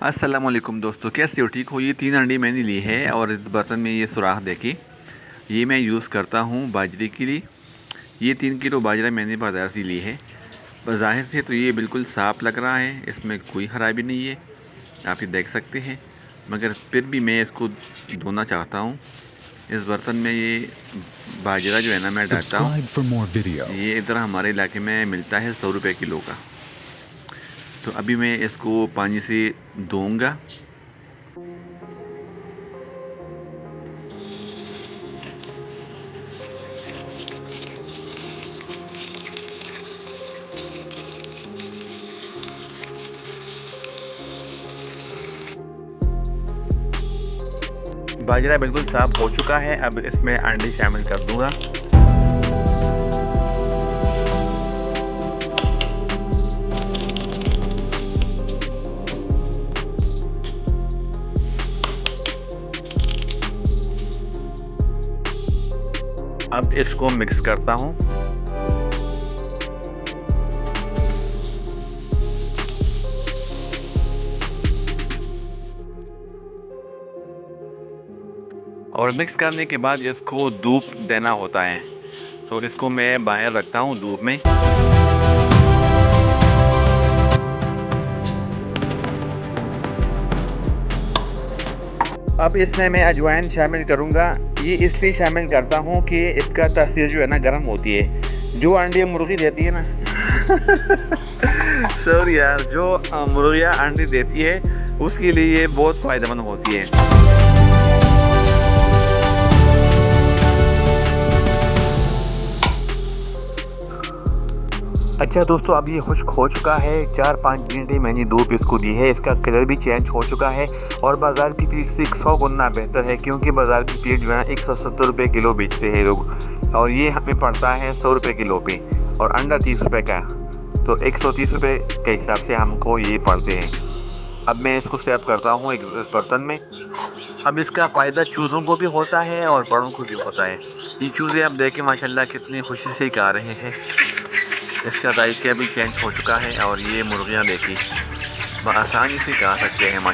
अस्सलामुअलैकुम दोस्तों, कैसे हो? ठीक हो? ये 3 अंडे मैंने लिए हैं और इस बर्तन में ये सुराख देखिए, ये मैं यूज़ करता हूँ बाजरे के लिए। ये 3 किलो बाजरा मैंने बाज़ार से ली है। बज़ाहिर से तो ये बिल्कुल साफ़ लग रहा है, इसमें कोई खराबी नहीं है, आप ये देख सकते हैं। मगर फिर भी मैं इसको धोना चाहता हूँ। इस बर्तन में ये बाजरा जो है ना मैं डालता हूँ। ये इधर हमारे इलाके में मिलता है 100 रुपये किलो का। तो अभी मैं इसको पानी से धोऊंगा। बाजरा बिल्कुल साफ़ हो चुका है। अब इसमें अंडे शामिल कर दूंगा। अब इसको मिक्स करता हूँ। और मिक्स करने के बाद इसको धूप देना होता है, तो इसको मैं बाहर रखता हूँ धूप में। अब इसमें मैं अजवाइन शामिल करूँगा। ये इसलिए शामिल करता हूँ कि इसका तासीर जो है ना गर्म होती है। जो अंडे मुर्गी देती है ना सॉरी यार, जो मुर्गियाँ अंडे देती है उसके लिए ये बहुत फ़ायदेमंद होती है। अच्छा दोस्तों, अब ये खुश्क हो चुका है। 4-5 घंटे मैंने धूप इसको दी है। इसका कलर भी चेंज हो चुका है और बाज़ार की फीड से 100 गुना बेहतर है, क्योंकि बाज़ार की फीड जो है 170 रुपये किलो बेचते हैं लोग, और ये हमें पड़ता है 100 रुपये किलो पे, और अंडा 30 रुपये का, तो 130 रुपये के हिसाब से हमको ये पड़ते हैं। अब मैं इसको सेव करता हूँ एक इस बर्तन में। अब इसका फ़ायदा चूज़ों को भी होता है और बड़ों को भी होता है। ये चूज़े आप देखें माशाल्लाह कितनी खुशी से खा रहे हैं। इसका जायका भी चेंज हो चुका है और ये मुर्गियाँ देखी आसानी से खा सकते हैं माशाल्लाह।